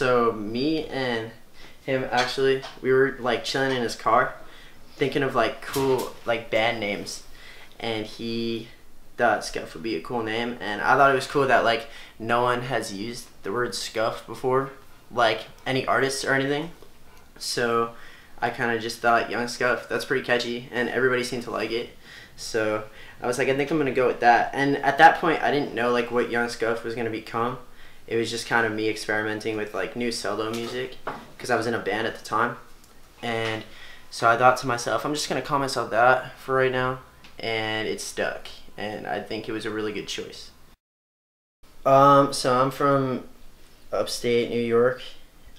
So me and him actually, we were like chilling in his car, thinking of like cool like band names, and he thought Scuff would be a cool name, and I thought it was cool that like no one has used the word Scuff before, like any artists or anything. So I kind of just thought Young Scuff, that's pretty catchy, and everybody seemed to like it. So I was like, I think I'm gonna go with that. And at that point, I didn't know like what Young Scuff was gonna become. It was just kind of me experimenting with like new solo music because I was in a band at the time. And so I thought to myself, I'm just gonna call myself that for right now, and it stuck. And I think it was a really good choice. So I'm from upstate New York.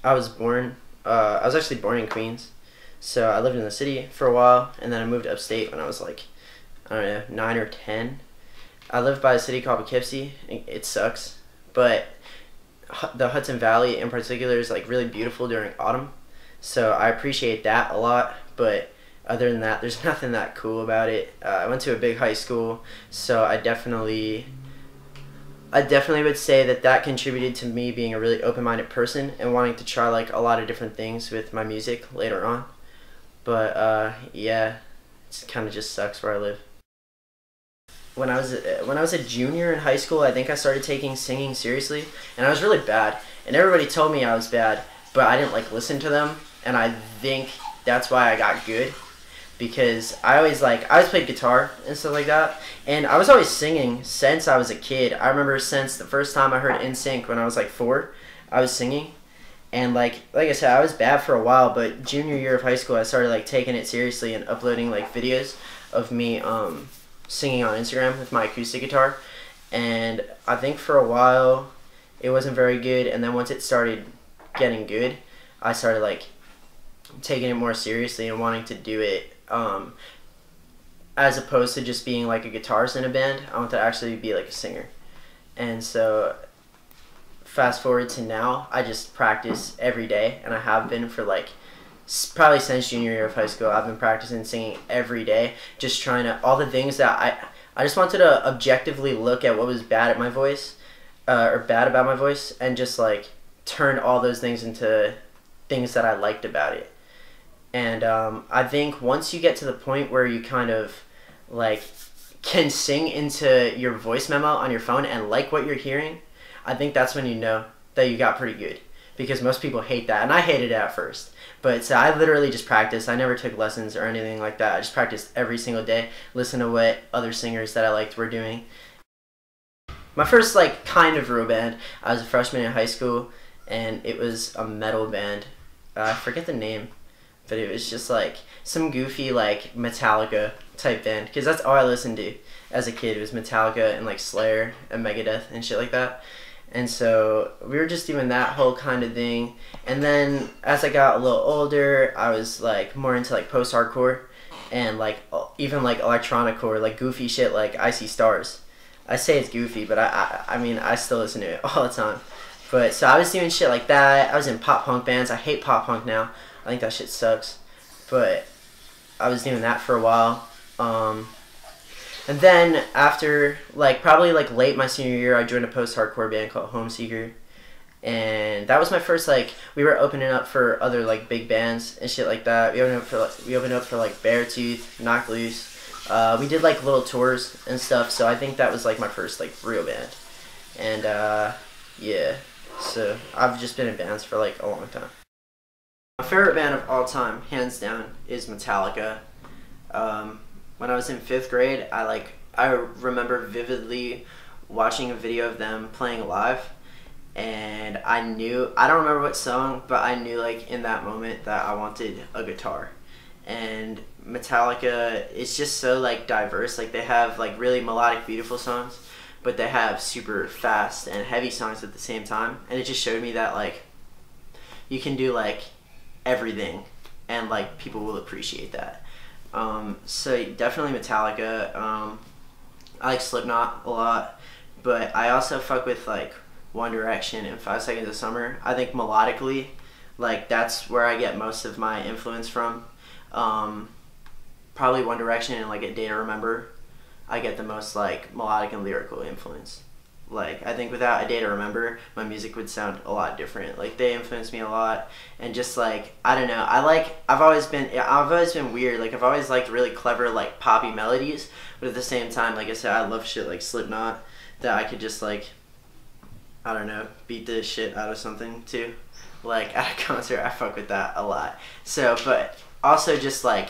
I was actually born in Queens. So I lived in the city for a while, and then I moved upstate when I was like, I don't know, 9 or 10. I lived by a city called Poughkeepsie. It sucks, but the Hudson Valley in particular is like really beautiful during autumn. So I appreciate that a lot, but other than that, there's nothing that cool about it. I went to a big high school, so I definitely would say that contributed to me being a really open-minded person and wanting to try like a lot of different things with my music later on. But yeah, it kind of just sucks where I live. When I was a junior in high school, I think I started taking singing seriously, and I was really bad. And everybody told me I was bad, but I didn't like listen to them, and I think that's why I got good, because I always played guitar and stuff like that, and I was always singing since I was a kid. I remember since the first time I heard NSYNC when I was like 4, I was singing. And like I said, I was bad for a while, but junior year of high school, I started like taking it seriously and uploading like videos of me singing on Instagram with my acoustic guitar. And I think for a while it wasn't very good, and then once it started getting good, I started like taking it more seriously and wanting to do it as opposed to just being like a guitarist in a band. I want to actually be like a singer. And so fast forward to now, I just practice every day, and I have been for like probably since junior year of high school. I've been practicing singing every day, just trying to, all the things that I just wanted to objectively look at what was bad at my voice, or bad about my voice, and just like turn all those things into things that I liked about it. And I think once you get to the point where you kind of like can sing into your voice memo on your phone and like what you're hearing, I think that's when you know that you got pretty good, because most people hate that, and I hated it at first. But so I literally just practiced. I never took lessons or anything like that. I just practiced every single day, listened to what other singers that I liked were doing. My first like kind of real band, I was a freshman in high school, and it was a metal band. I forget the name, but it was just like some goofy like Metallica type band, because that's all I listened to as a kid, was Metallica and like Slayer and Megadeth and shit like that. And so we were just doing that whole kind of thing. And then as I got a little older, I was like more into like post-hardcore and like even like electronic-core, like goofy shit like Icy Stars. I say it's goofy, but I mean I still listen to it all the time. But so I was doing shit like that. I was in pop punk bands. I hate pop punk now. I think that shit sucks. But I was doing that for a while. And then after like probably like late my senior year, I joined a post-hardcore band called Homeseeker. And that was my first like, we were opening up for other like big bands and shit like that. We opened up for like Beartooth, Knock Loose. We did like little tours and stuff. So I think that was like my first like real band. And yeah, so I've just been in bands for like a long time. My favorite band of all time, hands down, is Metallica. When I was in 5th grade, I remember vividly watching a video of them playing live, and I don't remember what song, but I knew like in that moment that I wanted a guitar. And Metallica is just so like diverse. Like they have like really melodic, beautiful songs, but they have super fast and heavy songs at the same time. And it just showed me that like you can do like everything, and like people will appreciate that. So definitely Metallica. I like Slipknot a lot, but I also fuck with like One Direction and 5 Seconds of Summer. I think melodically, like that's where I get most of my influence from. Probably One Direction and like A Day to Remember. I get the most like melodic and lyrical influence. Like, I think without A Day to Remember, my music would sound a lot different. Like, they influenced me a lot, and just like, I don't know, I've always been weird. Like, I've always liked really clever, like, poppy melodies, but at the same time, like I said, I love shit like Slipknot that I could just, like, I don't know, beat the shit out of something too. Like, at a concert, I fuck with that a lot. So, but also just like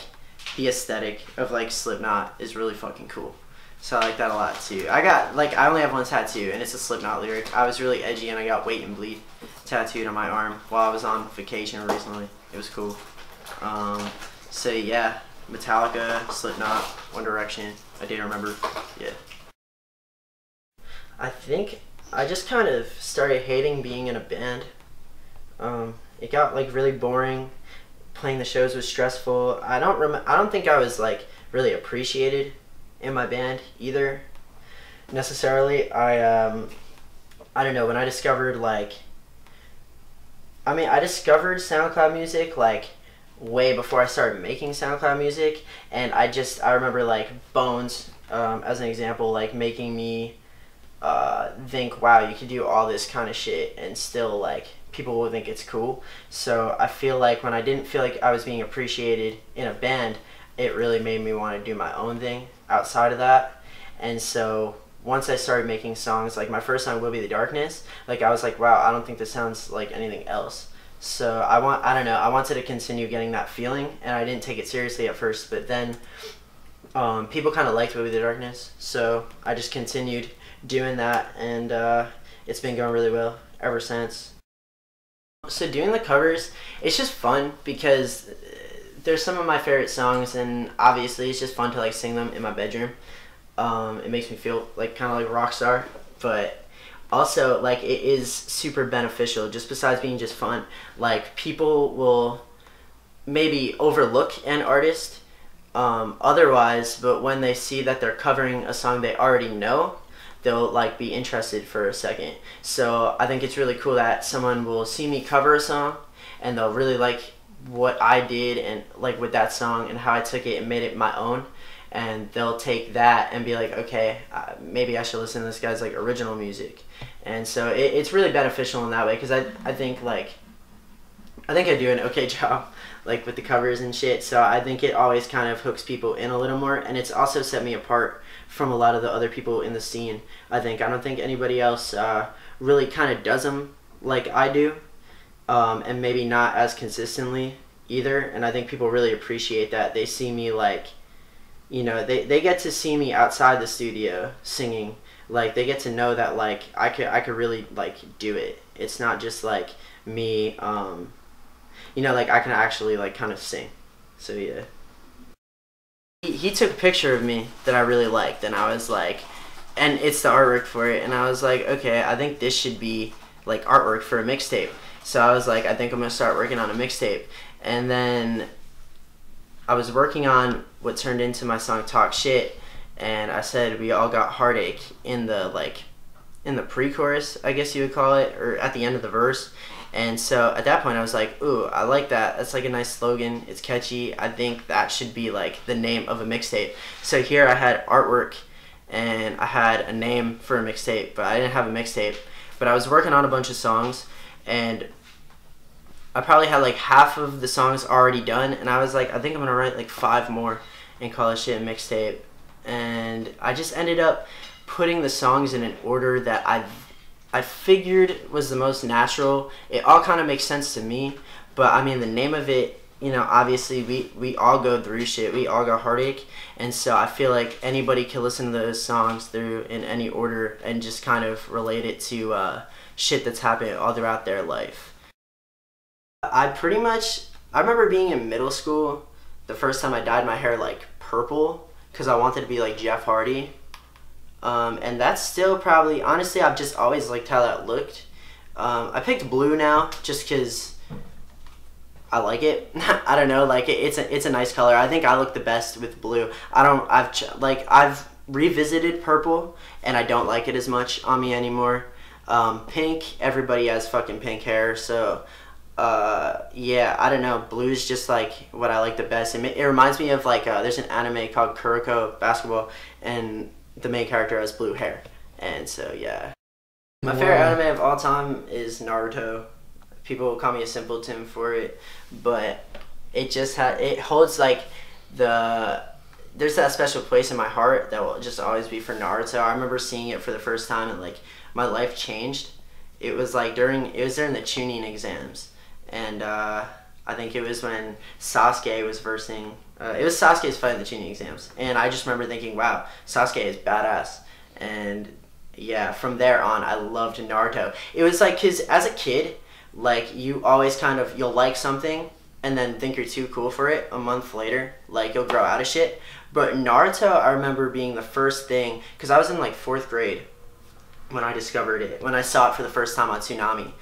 the aesthetic of like Slipknot is really fucking cool. So I like that a lot too. I only have one tattoo, and it's a Slipknot lyric. I was really edgy, and I got Wait and Bleed tattooed on my arm while I was on vacation recently. It was cool. So yeah, Metallica, Slipknot, One Direction, A Day to Remember, yeah. I think I just kind of started hating being in a band. It got like really boring. Playing the shows was stressful. I don't think I was like really appreciated in my band either necessarily. I don't know, when I discovered I discovered SoundCloud music like way before I started making SoundCloud music, and I remember like Bones as an example, like making me think, wow, you could do all this kind of shit and still like people will think it's cool. So I feel like when I didn't feel like I was being appreciated in a band, it really made me want to do my own thing outside of that. And so once I started making songs, like my first song, Will Be the Darkness, like I was like, wow, I don't think this sounds like anything else. So I wanted to continue getting that feeling, and I didn't take it seriously at first, but then people kind of liked Will Be the Darkness, so I just continued doing that, and it's been going really well ever since. So doing the covers, it's just fun because there's some of my favorite songs, and obviously it's just fun to like sing them in my bedroom. It makes me feel like kind of like a rock star, but also like it is super beneficial. Just besides being just fun, like people will maybe overlook an artist otherwise, but when they see that they're covering a song they already know, they'll like be interested for a second. So I think it's really cool that someone will see me cover a song and they'll really like what I did and like with that song and how I took it and made it my own, and they'll take that and be like, okay, maybe I should listen to this guy's like original music. And so it's really beneficial in that way, because I think I do an okay job like with the covers and shit, so I think it always kind of hooks people in a little more, and it's also set me apart from a lot of the other people in the scene. I don't think anybody else really kind of does them like I do, and maybe not as consistently either, and I think people really appreciate that. They see me like, you know, they get to see me outside the studio singing. Like they get to know that like I could really like do it. It's not just like me, you know, like I can actually like kind of sing. So yeah. He took a picture of me that I really liked, and I was like, and it's the artwork for it, and I was like, okay, I think this should be like artwork for a mixtape. So I was like, I think I'm gonna start working on a mixtape. And then I was working on what turned into my song Talk Shit, and I said we all got heartache in the pre-chorus, I guess you would call it, or at the end of the verse. And so at that point I was like, ooh, I like that. That's like a nice slogan. It's catchy. I think that should be like the name of a mixtape. So here I had artwork and I had a name for a mixtape, but I didn't have a mixtape. But I was working on a bunch of songs, and I probably had like half of the songs already done, and I was like, I think I'm gonna write like 5 more and call this shit a mixtape. And I just ended up putting the songs in an order that I figured was the most natural. It all kind of makes sense to me, but I mean the name of it, you know, obviously we all go through shit. We all got heartache, and so I feel like anybody can listen to those songs through in any order and just kind of relate it to shit that's happened all throughout their life. I remember being in middle school the first time I dyed my hair like purple because I wanted to be like Jeff Hardy. And that's still probably, honestly, I've just always liked how that looked. I picked blue now just because I like it. I don't know, like it's a nice color. I think I look the best with blue. I've revisited purple and I don't like it as much on me anymore. Pink, everybody has fucking pink hair, so yeah, I don't know. Blue is just like what I like the best. It reminds me of like there's an anime called Kuroko Basketball, and the main character has blue hair, and so yeah. My favorite anime of all time is Naruto. People will call me a simpleton for it, but it holds like there's that special place in my heart that will just always be for Naruto. I remember seeing it for the first time and like my life changed. It was like during the Chunin exams, and I think it was when Sasuke was versing. It was Sasuke's fight in the Chunin exams, and I just remember thinking, wow, Sasuke is badass. And yeah, from there on, I loved Naruto. It was like, cause as a kid, like you always you'll like something and then think you're too cool for it. A month later, like you'll grow out of shit. But Naruto, I remember being the first thing, cause I was in like 4th grade when I discovered it, when I saw it for the first time on Tsunami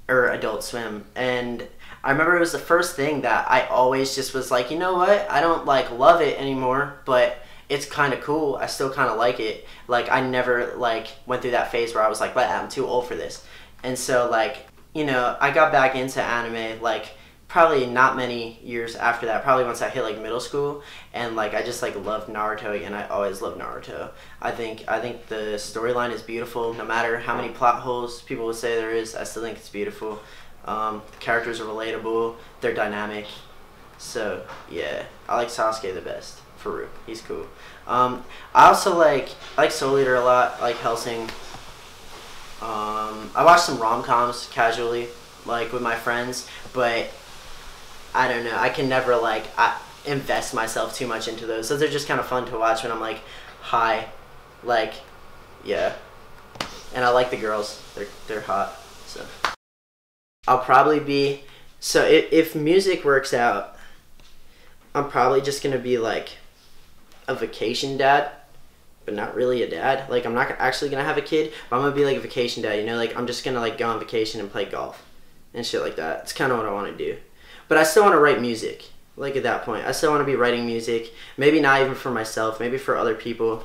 or Adult Swim, and I remember it was the first thing that I always just was like, you know what? I don't like love it anymore, but it's kind of cool. I still kind of like it. Like I never like went through that phase where I was like, well, I'm too old for this. And so like, you know, I got back into anime like probably not many years after that, probably once I hit like middle school, and like I just like loved Naruto again. I always loved Naruto. I think the storyline is beautiful. No matter how many plot holes people would say there is, I still think it's beautiful. The characters are relatable, they're dynamic. So yeah, I like Sasuke the best. Farouk, he's cool. I also like Soul Eater a lot. I like Hellsing. I watch some rom-coms casually, like with my friends, but I don't know. I can never like invest myself too much into those. Those are just kind of fun to watch when I'm like high, like yeah. And I like the girls. They're hot. So I'll probably be if music works out, I'm probably just gonna be like a vacation dad, but not really a dad. Like I'm not actually gonna have a kid, but I'm gonna be like a vacation dad. You know, like I'm just gonna like go on vacation and play golf and shit like that. It's kind of what I want to do. But I still want to write music. Like at that point, I still want to be writing music. Maybe not even for myself. Maybe for other people.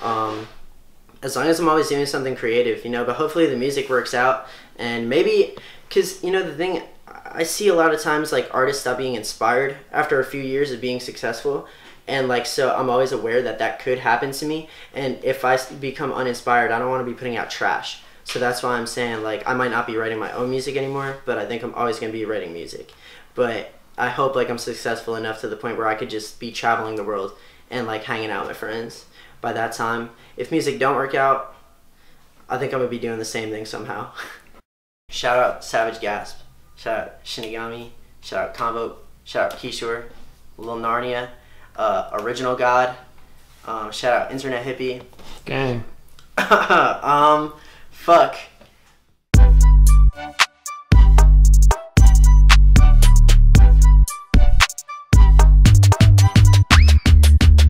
As long as I'm always doing something creative, you know. But hopefully the music works out, and maybe, cause you know the thing, I see a lot of times like artists stop being inspired after a few years of being successful. And like, so I'm always aware that that could happen to me. And if I become uninspired, I don't want to be putting out trash. So that's why I'm saying like, I might not be writing my own music anymore, but I think I'm always going to be writing music. But I hope like I'm successful enough to the point where I could just be traveling the world and like hanging out with my friends by that time. If music don't work out, I think I'm going to be doing the same thing somehow. Shout out Savage Gasp. Shout out Shinigami. Shout out Convo. Shout out Kishore. Lil Narnia. Original God. Shout out Internet Hippy. Gang. Fuck.